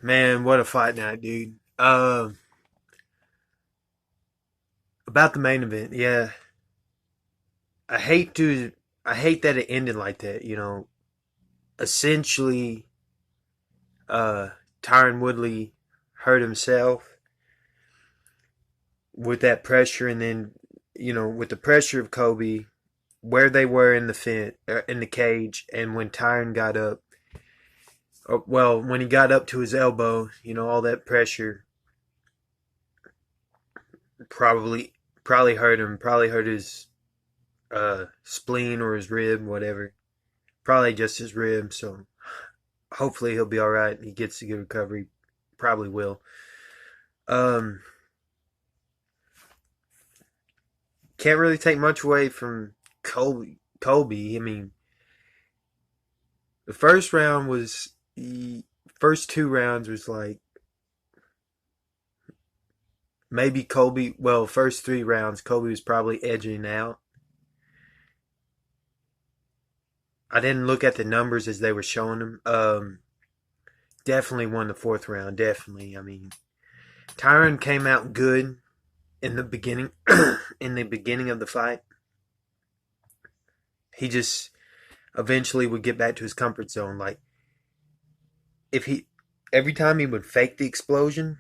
Man, what a fight night, dude. About the main event, yeah. I hate to, I hate that it ended like that. Essentially, uh, Tyron Woodley hurt himself with that pressure, and then, with the pressure of Kobe, where they were in the in the cage, and when Tyron got up, well, when he got up to his elbow, all that pressure probably probably hurt him, probably hurt his spleen or his rib, whatever. Probably just his rib. So hopefully he'll be all right. He gets a good recovery. Probably will. Um, can't really take much away from Kobe. Kobe. I mean, the first two rounds was like maybe Kobe. Well, first three rounds Kobe was probably edging out. I didn't look at the numbers as they were showing them. Definitely won the fourth round. Definitely. I mean, Tyron came out good in the beginning. In the beginning of the fight, he just eventually would get back to his comfort zone. Like if he, every time he would fake the explosion,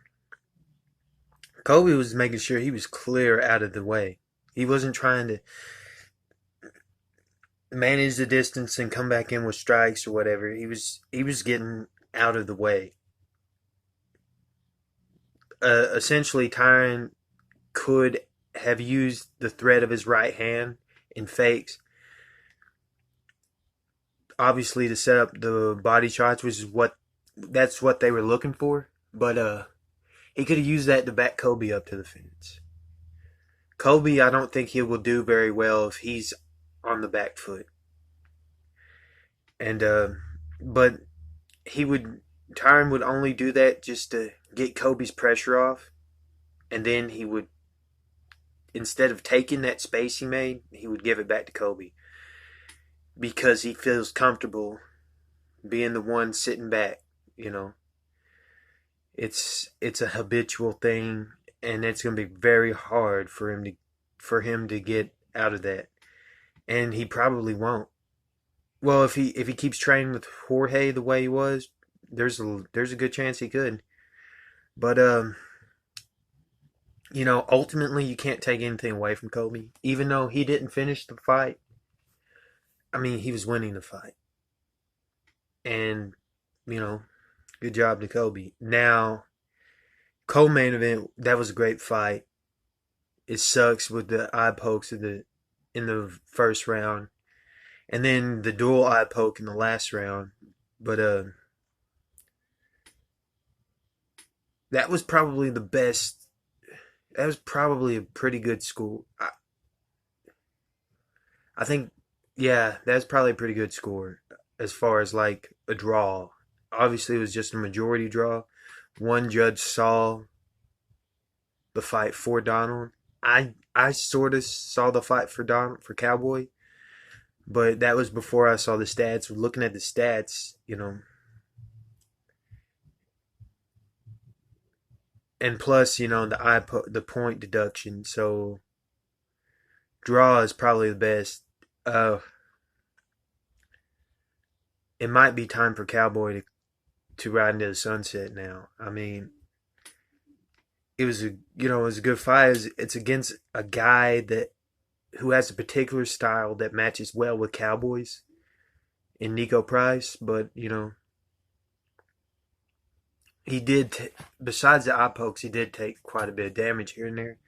Kobe was making sure he was clear out of the way. He wasn't trying to manage the distance and come back in with strikes or whatever. He was getting out of the way. Essentially, Tyron could have used the threat of his right hand in fakes, obviously to set up the body shots, which is what they were looking for. But he could have used that to back Kobe up to the fence. Kobe, I don't think he will do very well if he's on the back foot. And but he would Tyron would only do that just to get Kobe's pressure off, and then he would, instead of taking that space he made, he would give it back to Kobe because he feels comfortable being the one sitting back. You know, it's a habitual thing, and it's going to be very hard for him to get out of that, and he probably won't. Well, if he keeps training with Jorge the way he was, there's a good chance he could. But ultimately you can't take anything away from Kobe. Even though he didn't finish the fight, I mean he was winning the fight, and you know, good job to Kobe. Now, co-main event, that was a great fight. It sucks with the eye pokes in the first round, and then the dual eye poke in the last round. But that was probably the best. That was probably a pretty good score. I think, yeah, that's probably a pretty good score as far as like a draw. Obviously, it was just a majority draw. One judge saw the fight for Donald. I sort of saw the fight for Cowboy, but that was before I saw the stats. Looking at the stats, and plus, the point deduction. So draw is probably the best. Uh, it might be time for Cowboy to ride into the sunset now. I mean, it was a good fight. It's against a guy that who has a particular style that matches well with Cowboys in Nico Price, but he did. Besides the eye pokes, he did take quite a bit of damage here and there.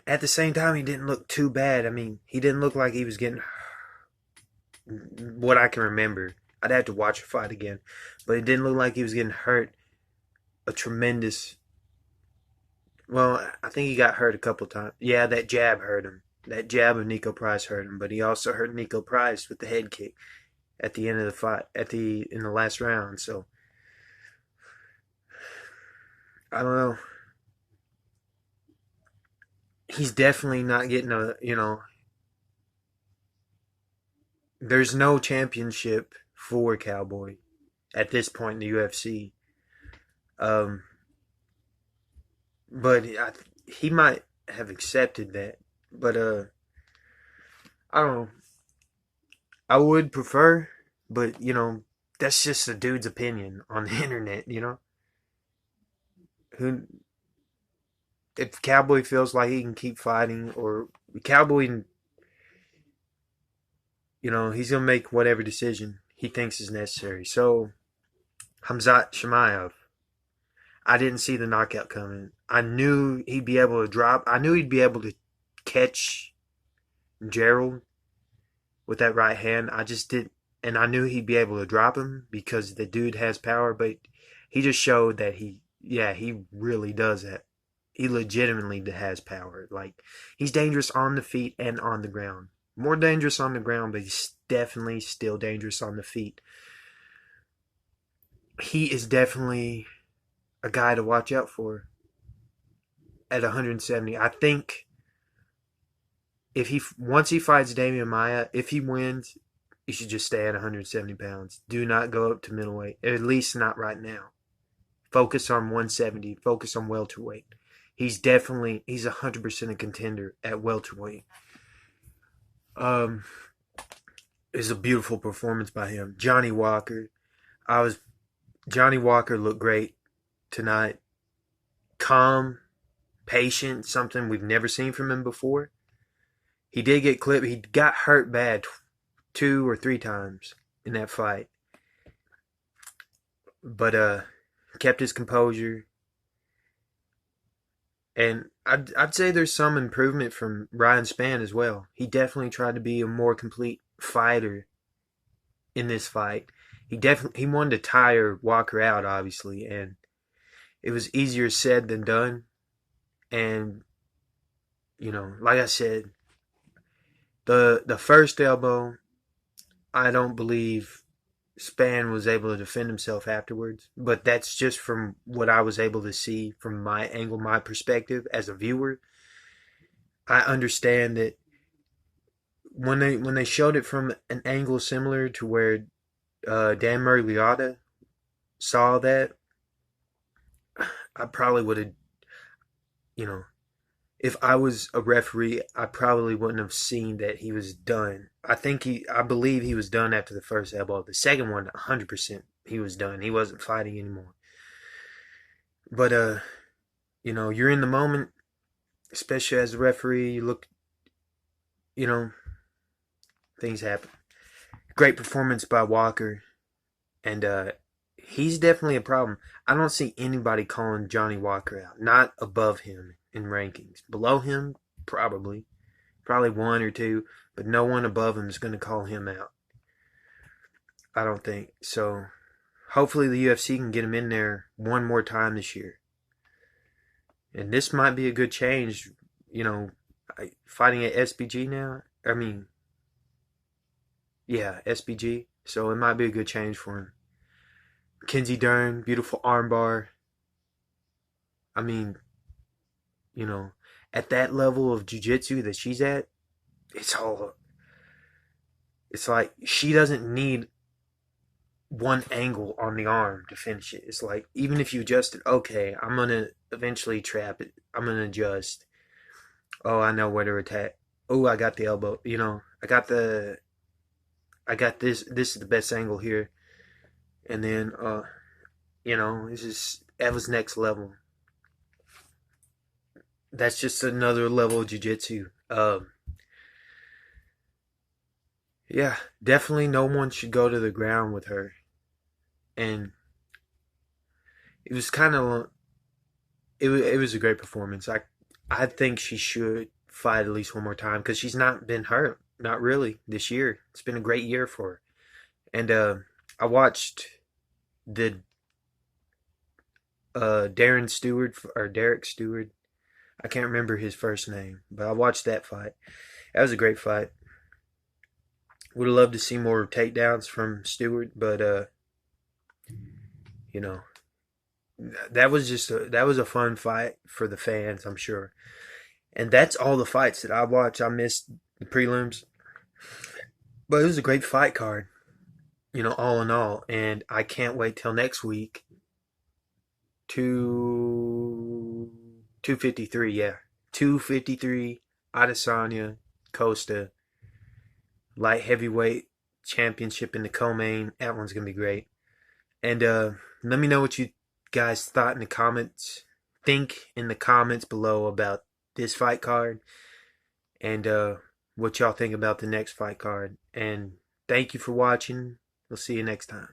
At the same time, he didn't look too bad. I mean, he didn't look like he was getting what I can remember. I'd have to watch the fight again, but it didn't look like he was getting hurt a tremendous. Well, I think he got hurt a couple times. Yeah, that jab hurt him. That jab of Nico Price hurt him, but he also hurt Nico Price with the head kick at the end of the fight, in the last round. So I don't know. He's definitely not getting a. There's no championship for Cowboy at this point in the UFC. Um, but he might have accepted that. But I don't know. I would prefer, but that's just a dude's opinion on the internet. Who if Cowboy feels like he can keep fighting, or Cowboy, he's gonna make whatever decision he thinks is necessary. So Hamzat Shemaev, I didn't see the knockout coming. I knew he'd be able to drop. I knew he'd be able to catch Gerald with that right hand. I just didn't, and I knew he'd be able to drop him because the dude has power. But he just showed that he really does that. He legitimately has power. Like, he's dangerous on the feet and on the ground. More dangerous on the ground, but he's definitely still dangerous on the feet. He is definitely a guy to watch out for at 170. I think once he fights Damian Maia, if he wins, he should just stay at 170 pounds. Do not go up to middleweight, at least not right now. Focus on 170. Focus on welterweight. He's 100% a contender at welterweight. It's a beautiful performance by him. Johnny Walker looked great tonight. Calm, patient, something we've never seen from him before. He did get clipped. He got hurt bad 2 or 3 times in that fight. But kept his composure. And I'd say there's some improvement from Ryan Spann as well. He definitely tried to be a more complete fighter in this fight. He wanted to tire Walker out, obviously, and it was easier said than done. And like I said, the first elbow, I don't believe Spann was able to defend himself afterwards, but that's just from what I was able to see from my angle, my perspective as a viewer. I understand that when they showed it from an angle similar to where Dan Murray Liotta saw that, I probably would have, if I was a referee, I probably wouldn't have seen that he was done. I believe he was done after the first elbow. The second one, 100%, he was done. He wasn't fighting anymore. But you're in the moment, especially as a referee. You look, things happen. Great performance by Walker, and he's definitely a problem. I don't see anybody calling Johnny Walker out. Not above him in rankings. Below him, probably 1 or 2, but no one above him is going to call him out. I don't think so. Hopefully the UFC can get him in there one more time this year, and this might be a good change. Fighting at SBG now. SBG. So it might be a good change for him. Kenzie Dern, beautiful armbar. At that level of jiu-jitsu that she's at, it's like she doesn't need one angle on the arm to finish it. It's like, even if you adjust it, okay, I'm going to eventually trap it. I'm going to adjust. Oh, I know where to attack. Oh, I got the elbow. I got this. This is the best angle here. And then, that was next level. That's just another level of jiu-jitsu. Yeah, definitely no one should go to the ground with her. And it was it was a great performance. I think she should fight at least one more time because she's not been hurt. Not really this year. It's been a great year for her. And I watched the Derek Stewart. I can't remember his first name, but I watched that fight. That was a great fight. Would have loved to see more takedowns from Stewart, but that was a fun fight for the fans, I'm sure. And that's all the fights that I watched. I missed the prelims, but it was a great fight card. all in all. And I can't wait till next week. 253, yeah. 253, Adesanya, Costa, light heavyweight championship in the co-main. That one's going to be great. And let me know what you guys thought in the comments. Think in the comments below about this fight card. And what y'all think about the next fight card. And thank you for watching. We'll see you next time.